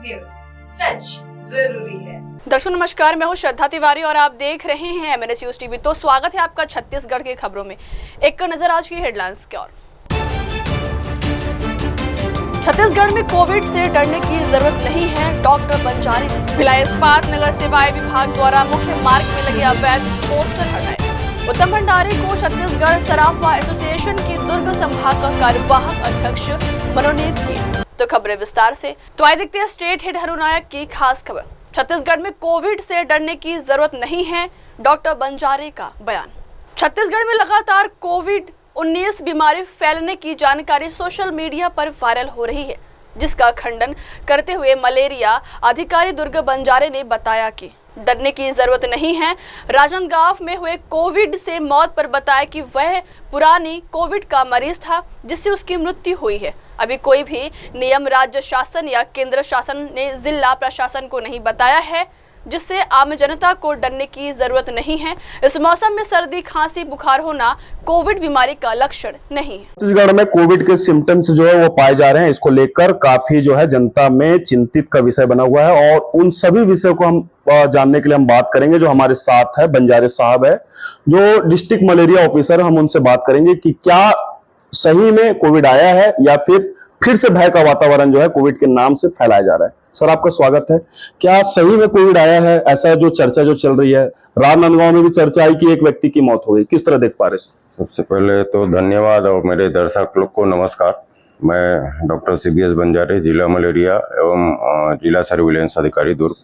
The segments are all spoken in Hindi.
न्यूज, सच जरूरी है। दर्शकों नमस्कार, मैं हूं श्रद्धा तिवारी और आप देख रहे हैं MNS न्यूज टीवी। तो स्वागत है आपका छत्तीसगढ़ के खबरों में। एक नजर आज की हेडलाइंस की ओर। छत्तीसगढ़ में कोविड से डरने की जरूरत नहीं है, डॉक्टर बंजारे। भिलाई इस्पात नगर सेवाएं विभाग द्वारा मुख्य मार्ग में लगे अवैध पोस्टर हटाए। उत्तम भंडारी को छत्तीसगढ़ सराफा एसोसिएशन के दुर्ग संभाग का कार्यवाहक अध्यक्ष मनोनीत किया। तो खबरें विस्तार से। तो आइए देखते हैं स्टेट हेड हरुनायक की खास खबर। छत्तीसगढ़ में कोविड से डरने की जरूरत नहीं है, डॉक्टर बंजारे का बयान। छत्तीसगढ़ में लगातार कोविड-19 बीमारी फैलने की जानकारी सोशल मीडिया पर वायरल हो रही है, जिसका खंडन करते हुए मलेरिया अधिकारी दुर्ग बंजारे ने बताया कि डरने की जरूरत नहीं है। राजनांदगांव में हुए कोविड से मौत पर बताया कि वह पुरानी कोविड का मरीज था जिससे उसकी मृत्यु हुई है। अभी कोई भी नियम राज्य शासन या केंद्र शासन ने जिला प्रशासन को नहीं बताया है, जिससे आम जनता को डरने की जरूरत नहीं है। इस मौसम में सर्दी, खांसी, बुखार होना कोविड बीमारी का लक्षण नहीं है। छत्तीसगढ़ में कोविड के सिम्टम्स जो है वो पाए जा रहे हैं। इसको लेकर काफी जो है जनता में चिंतित का विषय बना हुआ है और उन सभी विषयों को हम जानने के लिए हम बात करेंगे। जो हमारे साथ है बंजारे साहब है, जो डिस्ट्रिक्ट मलेरिया ऑफिसर, हम उनसे बात करेंगे कि क्या सही में कोविड आया है या फिर से भय का वातावरण जो है कोविड के नाम से फैलाया जा रहा है। सर आपका स्वागत है। क्या सही में कोविड आया है, ऐसा जो चर्चा जो चल रही है? राजनांदगांव में भी चर्चा आई कि एक व्यक्ति की मौत हो गई, किस तरह देख पा रहे? सबसे पहले तो धन्यवाद और मेरे दर्शक लोग को नमस्कार। मैं डॉक्टर CBS बंजारे, जिला मलेरिया एवं जिला सर्विलेंस अधिकारी दुर्ग।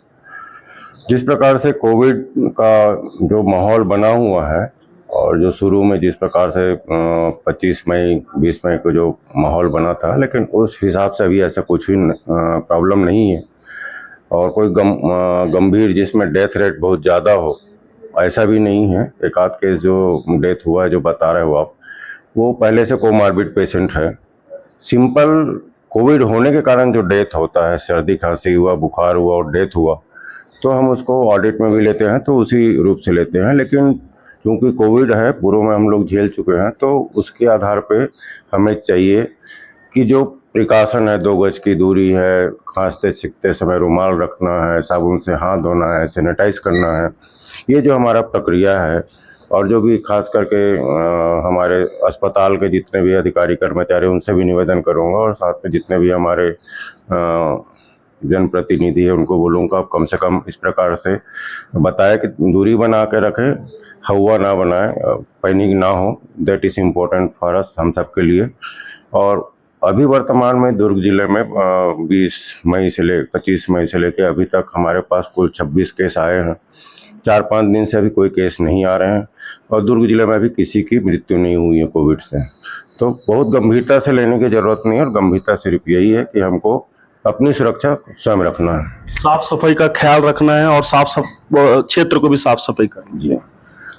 जिस प्रकार से कोविड का जो माहौल बना हुआ है और जो शुरू में जिस प्रकार से 25 मई 20 मई को जो माहौल बना था, लेकिन उस हिसाब से अभी ऐसा कुछ भी प्रॉब्लम नहीं है और कोई गंभीर जिसमें डेथ रेट बहुत ज़्यादा हो ऐसा भी नहीं है। एक आध केस जो डेथ हुआ है जो बता रहे हो आप, वो पहले से कोमॉर्बिड पेशेंट है। सिंपल कोविड होने के कारण जो डेथ होता है, सर्दी खांसी हुआ, बुखार हुआ और डेथ हुआ, तो हम उसको ऑडिट में भी लेते हैं तो उसी रूप से लेते हैं। लेकिन क्योंकि कोविड है, पूर्व में हम लोग झेल चुके हैं, तो उसके आधार पे हमें चाहिए कि जो प्रिकॉशन है, 2 गज की दूरी है, खांसते छींकते समय रुमाल रखना है, साबुन से हाथ धोना है, सैनिटाइज करना है, ये जो हमारा प्रक्रिया है। और जो भी खास करके हमारे अस्पताल के जितने भी अधिकारी कर्मचारी, उनसे भी निवेदन करूँगा और साथ में जितने भी हमारे जनप्रतिनिधि है उनको बोलूँगा आप कम से कम इस प्रकार से बताएं कि दूरी बना के रखें, हवा ना बनाएं, पैनिक ना हो। That is important for us, हम सब के लिए। और अभी वर्तमान में दुर्ग जिले में 25 मई से लेकर अभी तक हमारे पास कुल 26 केस आए हैं। 4-5 दिन से अभी कोई केस नहीं आ रहे हैं और दुर्ग जिले में अभी किसी की मृत्यु नहीं हुई है कोविड से। तो बहुत गंभीरता से लेने की ज़रूरत नहीं है और गंभीरता सिर्फ यही है कि हमको अपनी सुरक्षा स्वयं रखना है, साफ सफाई का ख्याल रखना है और क्षेत्र को भी साफ सफाई करनी है। जी,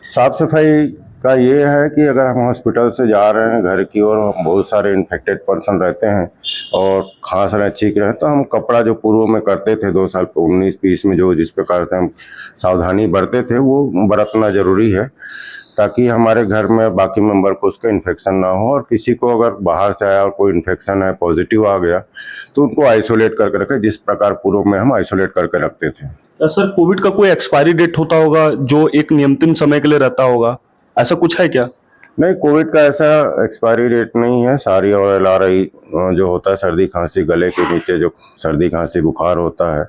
साफ सफाई का ये है कि अगर हम हॉस्पिटल से जा रहे हैं घर की ओर, बहुत सारे इन्फेक्टेड पर्सन रहते हैं और खांस रहे, छींक रहे हैं, तो हम कपड़ा जो पूर्व में करते थे 2 साल 19-20 में जो जिस प्रकार से हम सावधानी बरते थे वो बरतना जरूरी है, ताकि हमारे घर में बाकी मेंबर को उसका इन्फेक्शन ना हो। और किसी को अगर बाहर से आया और कोई इन्फेक्शन है, पॉजिटिव आ गया, तो उनको आइसोलेट करके रखें, जिस प्रकार पूर्व में हम आइसोलेट करके रखते थे। सर कोविड का कोई एक्सपायरी डेट होता होगा जो एक नियमित समय के लिए रहता होगा, ऐसा कुछ है क्या? नहीं, कोविड का ऐसा एक्सपायरी डेट नहीं है। सारी और LRI जो होता है, सर्दी खांसी, गले के नीचे जो सर्दी खांसी बुखार होता है,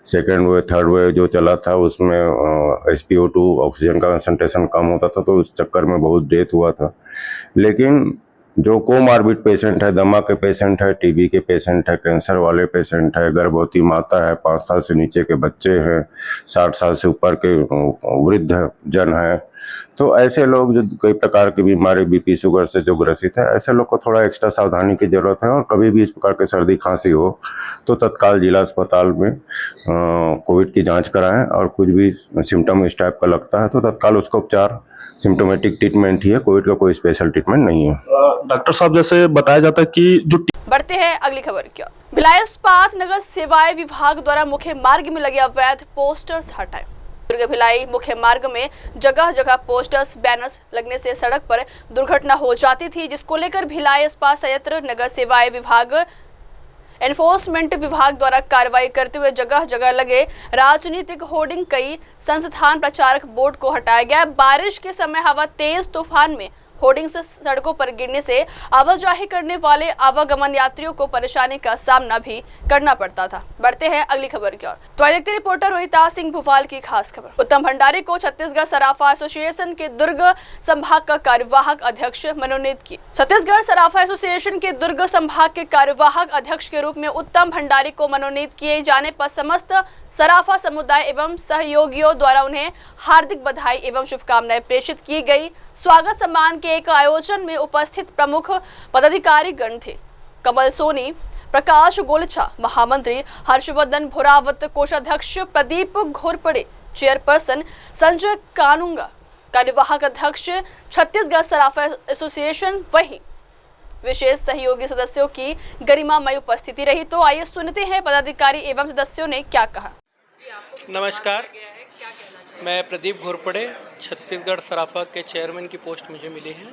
सेकेंड वेव थर्ड वेव जो चला था उसमें SpO2 ऑक्सीजन का कंसंट्रेशन कम होता था, तो उस चक्कर में बहुत डेथ हुआ था। लेकिन जो कोमॉर्बिड पेशेंट है, दमा के पेशेंट है, TB के पेशेंट है, कैंसर वाले पेशेंट है, गर्भवती माता है, 5 साल से नीचे के बच्चे हैं, 60 साल से ऊपर के वृद्ध जन है, तो ऐसे लोग जो कई प्रकार की बीमारी BP शुगर से जो ग्रसित है, ऐसे लोग को थोड़ा एक्स्ट्रा सावधानी की जरूरत है। और कभी भी इस प्रकार की सर्दी खांसी हो तो तत्काल जिला अस्पताल में कोविड की जांच कराएं और कुछ भी सिम्टम इस टाइप का लगता है तो तत्काल उसका उपचार, सिम्टोमेटिक ट्रीटमेंट ही है, कोविड का कोई स्पेशल ट्रीटमेंट नहीं है। डॉक्टर साहब जैसे बताया जाता है कि जो बढ़ते हैं अगली खबर की ओर। भिलाई इस्पात नगर सेवाएं विभाग द्वारा मुख्य मार्ग में लगे अवैध पोस्टर्स हटाए। दुर्ग भिलाई मुख्य मार्ग में जगह जगह पोस्टर्स, बैनर्स लगने से सड़क पर दुर्घटना हो जाती थी, जिसको लेकर भिलाई इस्पात संयंत्र नगर सेवाएं विभाग एनफोर्समेंट विभाग द्वारा कार्रवाई करते हुए जगह जगह लगे राजनीतिक होर्डिंग, कई संस्थान प्रचारक बोर्ड को हटाया गया। बारिश के समय हवा तेज तूफान में होर्डिंग से सड़कों पर गिरने से आवाजाही करने वाले आवागमन यात्रियों को परेशानी का सामना भी करना पड़ता था। बढ़ते हैं अगली खबर की ओर। तो देखते रिपोर्टर रोहिता सिंह भोपाल की खास खबर। उत्तम भंडारी को छत्तीसगढ़ सराफा एसोसिएशन के दुर्ग संभाग का कार्यवाहक अध्यक्ष मनोनीत किया। छत्तीसगढ़ सराफा एसोसिएशन के दुर्ग संभाग के कार्यवाहक अध्यक्ष के रूप में उत्तम भंडारी को मनोनीत किए जाने पर समस्त सराफा समुदाय एवं सहयोगियों द्वारा उन्हें हार्दिक बधाई एवं शुभकामनाएं प्रेषित की गई। स्वागत सम्मान के एक आयोजन में उपस्थित प्रमुख पदाधिकारी गण थे कमल सोनी, प्रकाश गोलचा, महामंत्री हर्षवर्धन भोरावत, कोषाध्यक्ष प्रदीप घोरपड़े, चेयरपर्सन संजय कानूंगा, कार्यवाहक अध्यक्ष छत्तीसगढ़ सराफा एसोसिएशन, वही विशेष सहयोगी सदस्यों की गरिमामय उपस्थिति रही। तो आइए सुनते हैं पदाधिकारी एवं सदस्यों ने क्या कहा। नमस्कार, मैं प्रदीप घोरपड़े, छत्तीसगढ़ सराफा के चेयरमैन की पोस्ट मुझे मिली है।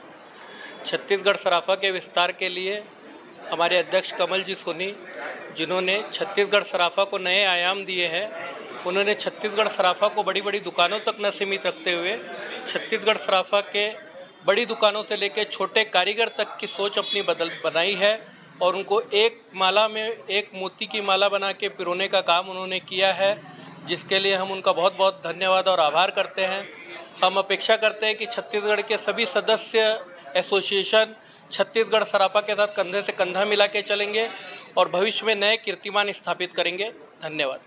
छत्तीसगढ़ सराफा के विस्तार के लिए हमारे अध्यक्ष कमल जी सोनी, जिन्होंने छत्तीसगढ़ सराफा को नए आयाम दिए हैं, उन्होंने छत्तीसगढ़ सराफा को बड़ी बड़ी दुकानों तक न सीमित रखते हुए छत्तीसगढ़ सराफा के बड़ी दुकानों से लेकर छोटे कारीगर तक की सोच अपनी बनाई है और उनको एक माला में एक मोती की माला बना के पिरोने का काम उन्होंने किया है, जिसके लिए हम उनका बहुत बहुत धन्यवाद और आभार करते हैं। हम अपेक्षा करते हैं कि छत्तीसगढ़ के सभी सदस्य एसोसिएशन छत्तीसगढ़ सराफा के साथ कंधे से कंधा मिला के चलेंगे और भविष्य में नए कीर्तिमान स्थापित करेंगे। धन्यवाद।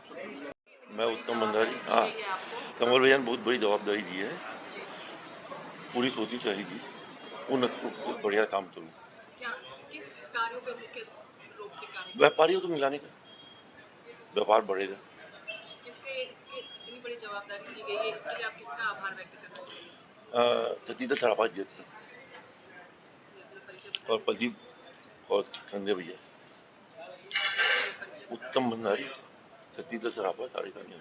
मैं उत्तम भंडारी। हाँ, कमल भैया ने बहुत बड़ी जवाबदारी दी है, पूरी सोची चाहिए, उन्नत बढ़िया काम करूँ। व्यापारियों को मिलाने का, व्यापार बढ़ेगा। जवाबदारी दी गई है, इसके लिए आप किसका आभार व्यक्त करना चाहिए? छत्तीसगढ़ सराफा जीत और प्रदीप और संजय भैया, उत्तम भंडारी, छत्तीसगढ़ सराफा सारे का नियम।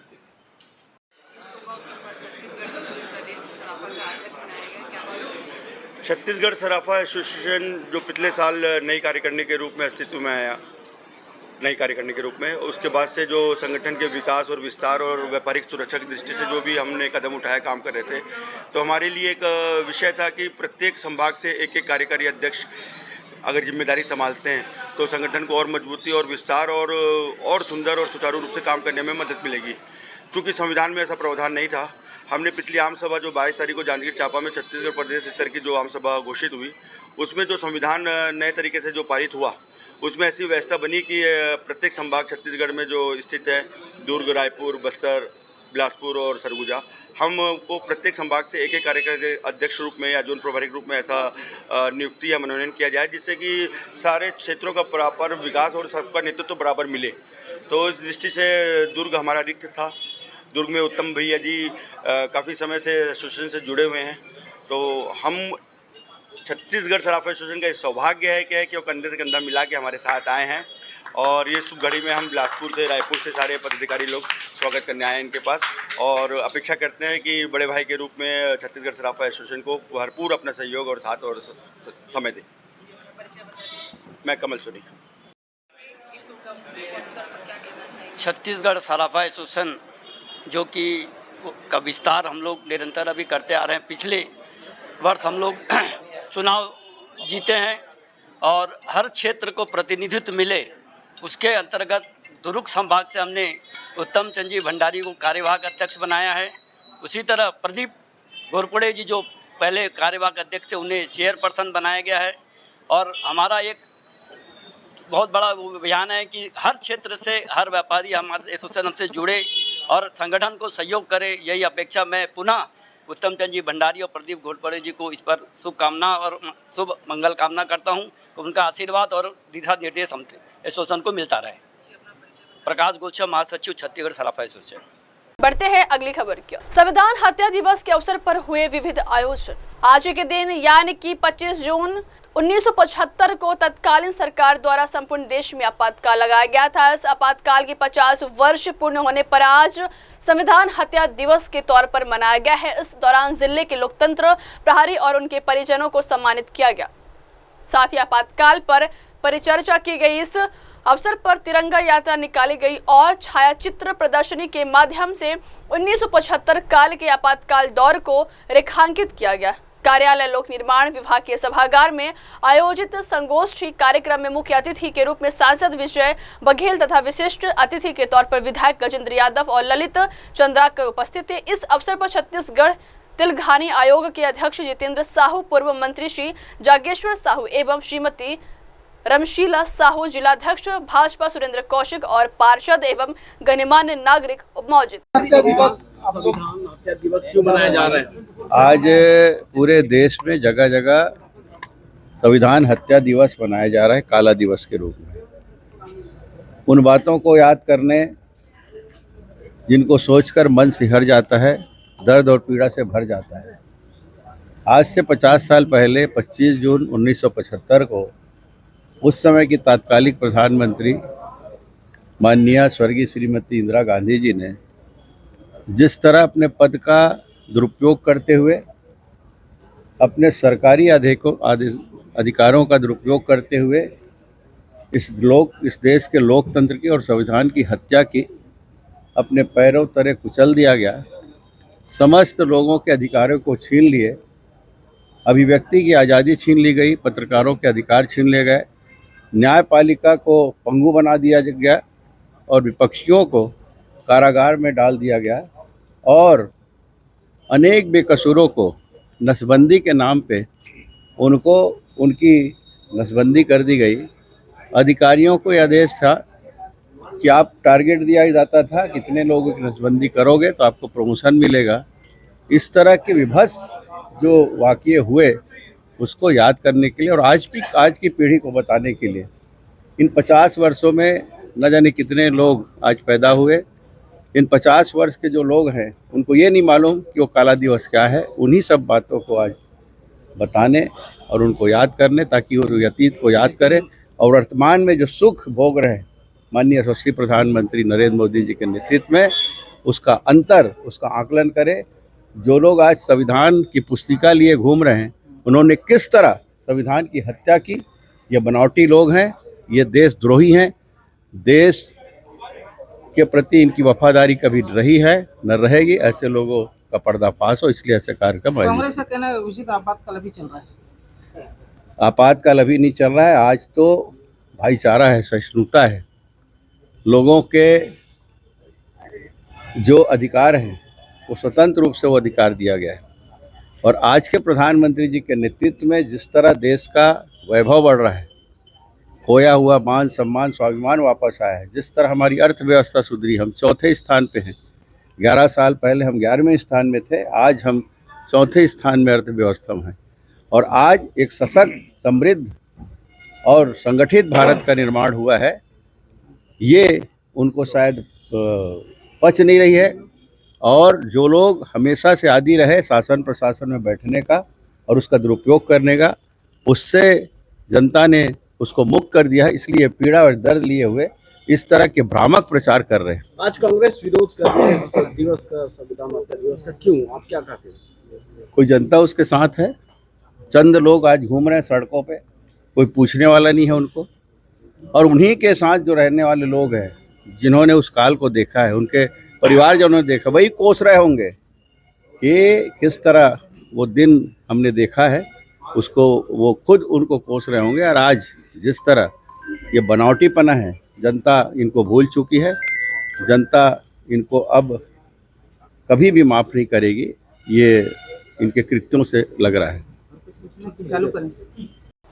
छत्तीसगढ़ सराफा एसोसिएशन जो पिछले साल नई कार्यकारिणी के रूप में अस्तित्व में आया, नई कार्यकारिणी के रूप में, उसके बाद से जो संगठन के विकास और विस्तार और व्यापारिक सुरक्षा की दृष्टि से जो भी हमने कदम उठाया, काम कर रहे थे, तो हमारे लिए एक विषय था कि प्रत्येक संभाग से एक एक कार्यकारी अध्यक्ष अगर जिम्मेदारी संभालते हैं तो संगठन को और मजबूती और विस्तार और सुंदर और सुचारू रूप से काम करने में मदद मिलेगी। चूँकि संविधान में ऐसा प्रावधान नहीं था, हमने पिछली आम सभा जो 22 तारीख को जांजगीर चांपा में छत्तीसगढ़ प्रदेश स्तर की जो आम सभा घोषित हुई, उसमें जो संविधान नए तरीके से जो पारित हुआ, उसमें ऐसी व्यवस्था बनी कि प्रत्येक संभाग छत्तीसगढ़ में जो स्थित है, दुर्ग, रायपुर, बस्तर, बिलासपुर और सरगुजा, हमको प्रत्येक संभाग से एक एक कार्यकारी अध्यक्ष रूप में या जोन प्रभारी रूप में ऐसा नियुक्ति या मनोनयन किया जाए, जिससे कि सारे क्षेत्रों का बराबर विकास और सबका नेतृत्व बराबर मिले। तो इस दृष्टि से दुर्ग हमारा रिक्त था। दुर्ग में उत्तम भैया जी काफ़ी समय से एसोसिएशन से जुड़े हुए हैं, तो हम छत्तीसगढ़ सराफा एसोसिएशन का सौभाग्य है कि वो कंधे से कंधा मिला के हमारे साथ आए हैं और ये शुभ घड़ी में हम बिलासपुर से, रायपुर से सारे पदाधिकारी लोग स्वागत करने आए हैं इनके पास और अपेक्षा करते हैं कि बड़े भाई के रूप में छत्तीसगढ़ सराफा एसोसिएशन को भरपूर अपना सहयोग और साथ और समय दें। मैं कमल सोनी। छत्तीसगढ़ सराफा एसोसिएशन जो कि का विस्तार हम लोग निरंतर अभी करते आ रहे हैं। पिछले वर्ष हम लोग चुनाव जीते हैं और हर क्षेत्र को प्रतिनिधित्व मिले, उसके अंतर्गत दुर्ग संभाग से हमने उत्तम चंद जी भंडारी को कार्यवाहक अध्यक्ष बनाया है। उसी तरह प्रदीप घोरपड़े जी जो पहले कार्यवाहक अध्यक्ष थे, उन्हें चेयरपर्सन बनाया गया है। और हमारा एक बहुत बड़ा अभियान है कि हर क्षेत्र से हर व्यापारी हमारे एसोसिएशन से जुड़े और संगठन को सहयोग करे। यही अपेक्षा मैं पुनः उत्तम चंद जी भंडारी और प्रदीप घोरपड़े जी को इस पर शुभकामना और शुभ मंगल कामना करता हूं कि उनका आशीर्वाद और दिशा निर्देश हमसे एसोसिएशन को मिलता रहे। प्रकाश गोलचा, महासचिव, छत्तीसगढ़ सराफा एसोसिएशन। बढ़ते हैं अगली खबर की। संविधान हत्या दिवस के अवसर पर हुए विविध आयोजन। आज के दिन यानी कि 25 जून 1975 को तत्कालीन सरकार द्वारा संपूर्ण देश में आपातकाल लगाया गया था। इस आपातकाल के 50 वर्ष पूर्ण होने पर आज संविधान हत्या दिवस के तौर पर मनाया गया है। इस दौरान जिले के लोकतंत्र प्रहरी और उनके परिजनों को सम्मानित किया गया। साथ ही आपातकाल पर परिचर्चा की गई। इस अवसर पर तिरंगा यात्रा निकाली गई और छायाचित्र प्रदर्शनी के माध्यम से 1975 काल के आपातकाल दौर को रेखांकित किया गया। कार्यालय लोक निर्माण विभाग के सभागार में आयोजित संगोष्ठी कार्यक्रम में मुख्य अतिथि के रूप में सांसद विजय बघेल तथा विशिष्ट अतिथि के तौर पर विधायक गजेंद्र यादव और ललित चंद्राकर उपस्थित थे। इस अवसर पर छत्तीसगढ़ तिलघानी आयोग के अध्यक्ष जितेंद्र साहू, पूर्व मंत्री श्री जागेश्वर साहू एवं श्रीमती रमशीला साहू, जिलाध्यक्ष भाजपा सुरेंद्र कौशिक और पार्षद एवं गणमान्य नागरिक मौजूद। हत्या दिवस क्यों मनाया जा रहा है? आज पूरे देश में जगह जगह संविधान हत्या दिवस मनाया जा रहा है, काला दिवस के रूप में। उन बातों को याद करने जिनको सोचकर मन सिहर जाता है, दर्द और पीड़ा से भर जाता है। आज से 50 साल पहले 25 जून 1975 को उस समय की तात्कालिक प्रधानमंत्री माननीय स्वर्गीय श्रीमती इंदिरा गांधी जी ने जिस तरह अपने पद का दुरुपयोग करते हुए, अपने सरकारी अधिकारों का दुरुपयोग करते हुए इस देश के लोकतंत्र की और संविधान की हत्या की, अपने पैरों तले कुचल दिया गया। समस्त लोगों के अधिकारों को छीन लिए, अभिव्यक्ति की आज़ादी छीन ली गई, पत्रकारों के अधिकार छीन लिए गए, न्यायपालिका को पंगु बना दिया गया और विपक्षियों को कारागार में डाल दिया गया और अनेक बेकसूरों को नसबंदी के नाम पे उनकी नसबंदी कर दी गई। अधिकारियों को यह आदेश था कि आप टारगेट दिया जाता था, कितने लोगों की नसबंदी करोगे तो आपको प्रमोशन मिलेगा। इस तरह के विभत्स जो वाक़ये हुए उसको याद करने के लिए और आज की पीढ़ी को बताने के लिए, इन 50 वर्षों में न जाने कितने लोग आज पैदा हुए। इन 50 वर्ष के जो लोग हैं उनको ये नहीं मालूम कि वो काला दिवस क्या है। उन्हीं सब बातों को आज बताने और उनको याद करने, ताकि वो अतीत को याद करें और वर्तमान में जो सुख भोग रहे हैं माननीय यशस्वी प्रधानमंत्री नरेंद्र मोदी जी के नेतृत्व में, उसका आकलन करें। जो लोग आज संविधान की पुस्तिका लिए घूम रहे हैं, उन्होंने किस तरह संविधान की हत्या की। ये बनावटी लोग हैं, ये देशद्रोही हैं। देश के प्रति इनकी वफादारी कभी रही है न रहेगी। ऐसे लोगों का पर्दाफाश हो, इसलिए ऐसे कार्यक्रम आयोजित। कांग्रेस का कहना है उचित आपातकाल अभी चल रहा है। आपातकाल अभी नहीं चल रहा है। आज तो भाईचारा है, सहिष्णुता है। लोगों के जो अधिकार हैं वो स्वतंत्र रूप से वो अधिकार दिया गया है। और आज के प्रधानमंत्री जी के नेतृत्व में जिस तरह देश का वैभव बढ़ रहा है, खोया हुआ मान सम्मान स्वाभिमान वापस आया है, जिस तरह हमारी अर्थव्यवस्था सुधरी, हम चौथे स्थान पे हैं। 11 साल पहले हम 11वें स्थान में थे, आज हम चौथे स्थान में अर्थव्यवस्था में हैं। और आज एक सशक्त, समृद्ध और संगठित भारत का निर्माण हुआ है। ये उनको शायद पच नहीं रही है। और जो लोग हमेशा से आदी रहे शासन प्रशासन में बैठने का और उसका दुरुपयोग करने का, उससे जनता ने उसको मुक्त कर दिया है। इसलिए पीड़ा और दर्द लिए हुए इस तरह के भ्रामक प्रचार कर रहे हैं। आज कांग्रेस विरोध कर रही है इस दिवस का, संविधान हत्या दिवस का। क्यों, आप क्या कहते हैं? कोई जनता उसके साथ है। चंद लोग आज घूम रहे हैं सड़कों पे, कोई पूछने वाला नहीं है उनको। और उन्हीं के साथ जो रहने वाले लोग हैं, जिन्होंने उस काल को देखा है, उनके परिवारजनों ने देखा, वही कोस रहे होंगे कि किस तरह वो दिन हमने देखा है, उसको वो खुद उनको कोस रहे होंगे। और आज जिस तरह ये बनावटीपना है, जनता इनको भूल चुकी है। जनता इनको अब कभी भी माफ़ नहीं करेगी, ये इनके कृत्यों से लग रहा है।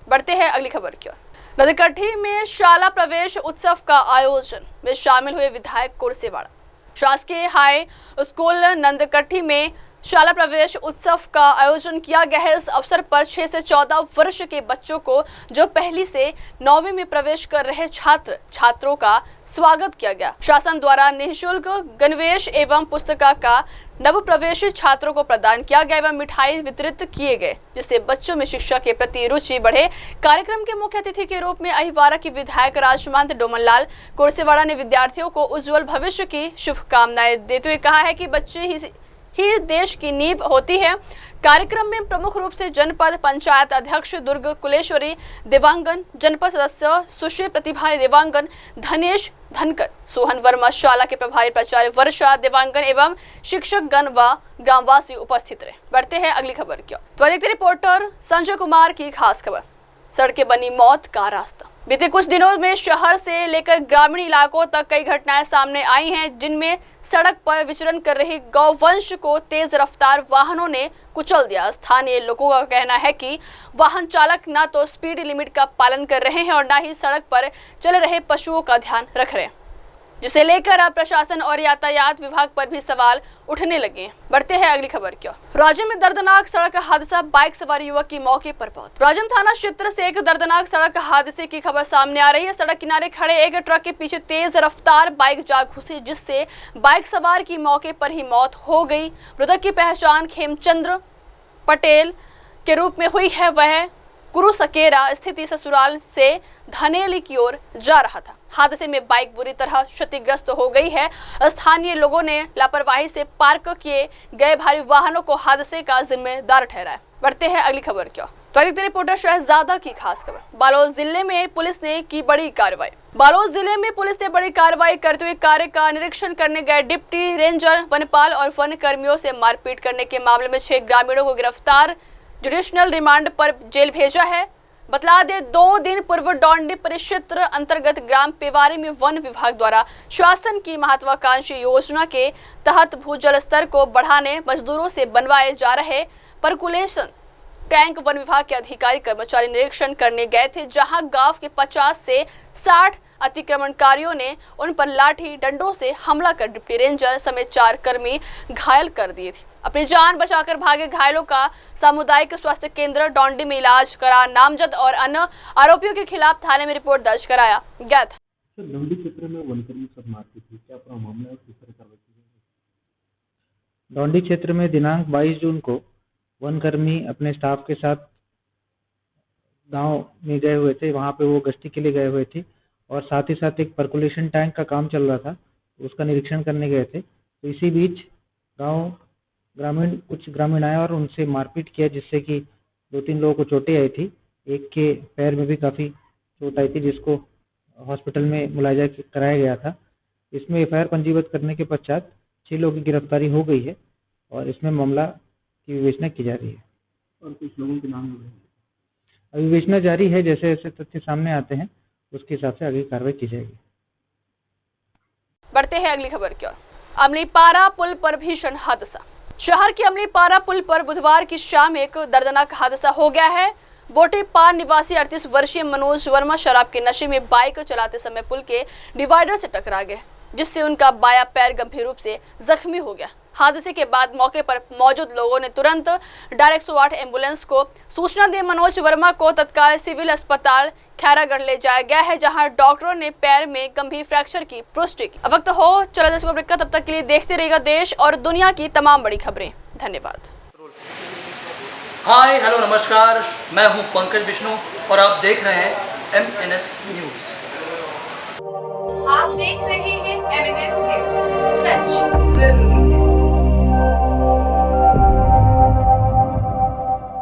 बढ़ते हैं अगली खबर की ओर। नंदकट्टी में शाला प्रवेश उत्सव का आयोजन में शामिल हुए विधायक कुर्सेवाड़ा। शासकीय हाई स्कूल नंदकट्टी में शाला प्रवेश उत्सव का आयोजन किया गया है। इस अवसर पर 6 से 14 वर्ष के बच्चों को, जो पहली से 9वीं में प्रवेश कर रहे छात्रों का स्वागत किया गया। शासन द्वारा निःशुल्क गणवेश एवं पुस्तका का नव प्रवेश छात्रों को प्रदान किया गया एवं मिठाई वितरित किए गए, जिससे बच्चों में शिक्षा के प्रति रुचि बढ़े। कार्यक्रम के मुख्य अतिथि के रूप में अहिवारा की विधायक राजमहंत डोमनलाल कुर्सेवाड़ा ने विद्यार्थियों को उज्जवल भविष्य की शुभकामनाएं देते हुए कहा है कि बच्चे ही ही देश की नींव होती है। कार्यक्रम में प्रमुख रूप से जनपद पंचायत अध्यक्ष दुर्ग कुलेश्वरी देवांगन, जनपद सदस्य सुश्री प्रतिभा देवांगन, धनेश धनकर, सोहन वर्मा, शाला के प्रभारी प्राचार्य वर्षा देवांगन एवं शिक्षक गण व ग्रामवासी उपस्थित रहे। बढ़ते हैं अगली खबर की ओर। तो देखते रिपोर्टर संजय कुमार की खास खबर। सड़कें बनी मौत का रास्ता। बीते कुछ दिनों में शहर से लेकर ग्रामीण इलाकों तक कई घटनाएं सामने आई हैं, जिनमें सड़क पर विचरण कर रही गौवंश को तेज रफ्तार वाहनों ने कुचल दिया। स्थानीय लोगों का कहना है कि वाहन चालक न तो स्पीड लिमिट का पालन कर रहे हैं और न ही सड़क पर चल रहे पशुओं का ध्यान रख रहे हैं, जिसे लेकर अब प्रशासन और यातायात विभाग पर भी सवाल उठने लगे। बढ़ते हैं अगली खबर की ओर। राज्य में दर्दनाक सड़क हादसा, बाइक सवार युवक की मौके पर मौत। राजम थाना क्षेत्र से एक दर्दनाक सड़क हादसे की खबर सामने आ रही है। सड़क किनारे खड़े एक ट्रक के पीछे तेज रफ्तार बाइक जा घुसी, जिससे बाइक सवार की मौके पर ही मौत हो गई। मृतक की पहचान खेमचंद्र पटेल के रूप में हुई है। वह कुरुसकेरा स्थित ससुराल से धनेली की ओर जा रहा था। हादसे में बाइक बुरी तरह क्षतिग्रस्त हो गई है। स्थानीय लोगों ने लापरवाही से पार्क किए गए भारी वाहनों को हादसे का जिम्मेदार ठहराया। बढ़ते हैं अगली खबर की ओर। तो अधिकतर रिपोर्टर शहजादा की खास खबर। बालोद जिले में पुलिस ने की बड़ी कार्रवाई। बालोद जिले में पुलिस ने बड़ी कार्रवाई करते हुए कार्य का निरीक्षण करने गए डिप्टी रेंजर वनपाल और वन कर्मियों से मारपीट करने के मामले में 6 ग्रामीणों को गिरफ्तार जुडिशनल रिमांड पर जेल भेजा है। बतला दे 2 दिन पूर्व डोंडी परिक्षेत्र अंतर्गत ग्राम पेवारी में वन विभाग द्वारा शासन की महत्वाकांक्षी योजना के तहत भूजल स्तर को बढ़ाने मजदूरों से बनवाए जा रहे परकुलेशन टैंक वन विभाग के अधिकारी कर्मचारी निरीक्षण करने गए थे, जहां गांव के 50 से 60 अतिक्रमणकारियों ने उन पर लाठी डंडों से हमला कर डिप्टी रेंजर समेत 4 कर्मी घायल कर दिए थे। अपनी जान बचाकर भागे घायलों का सामुदायिक स्वास्थ्य केंद्र डोंडी में इलाज करा। नामजद और अन्य आरोपियों के खिलाफ थाने में रिपोर्ट दर्ज कराया गया था। डोंडी क्षेत्र में वनकर्मी सब मारती थी, क्या पूरा मामला है, किस तरह कार्रवाई की गई? डोंडी क्षेत्र में दिनांक 22 जून को वनकर्मी अपने स्टाफ के साथ गांव में गए हुए थे। वहां पे वो गश्ती के लिए गए हुए थे और साथ ही साथ एक पर्कुलेशन टैंक का काम चल रहा था, उसका निरीक्षण करने गए थे। तो इसी बीच कुछ ग्रामीण आए और उनसे मारपीट किया, जिससे कि 2-3 लोगों को चोटें आई थी। एक के पैर में भी काफ़ी चोट आई थी, जिसको हॉस्पिटल में मुलाजा कराया गया था। इसमें एफआईआर पंजीबद्ध करने के पश्चात 6 लोगों की गिरफ्तारी हो गई है और इसमें मामला की विवेचना की जा रही है। और कुछ लोगों के नाम अभी विवेचना जारी है, जैसे जैसे तथ्य सामने आते हैं उसके हिसाब से आगे कार्रवाई की जाएगी। बढ़ते हैं अगली खबर की ओर। अमलीपारा पुल पर भीषण हादसा। शहर के अमलीपारा पुल पर बुधवार की शाम एक दर्दनाक हादसा हो गया है। बोटीपार निवासी 38 वर्षीय मनोज वर्मा शराब के नशे में बाइक चलाते समय पुल के डिवाइडर से टकरा गए, जिससे उनका बायां पैर गंभीर रूप से जख्मी हो गया। हादसे के बाद मौके पर मौजूद लोगों ने तुरंत डायरेक्ट 108 एम्बुलेंस को सूचना दी। मनोज वर्मा को तत्काल सिविल अस्पताल खैरागढ़ ले जाया गया है, जहां डॉक्टरों ने पैर में गंभीर फ्रैक्चर की पुष्टि की। अब वक्त हो चला दर्शकों, तब तक के लिए देखते रहिएगा देश और दुनिया की तमाम बड़ी खबरें। धन्यवाद। हाय हेलो नमस्कार, मैं हूं पंकज विष्णु और आप देख रहे हैं MNS न्यूज। आप देख रहे हैं MNS न्यूज, सच जरूरी।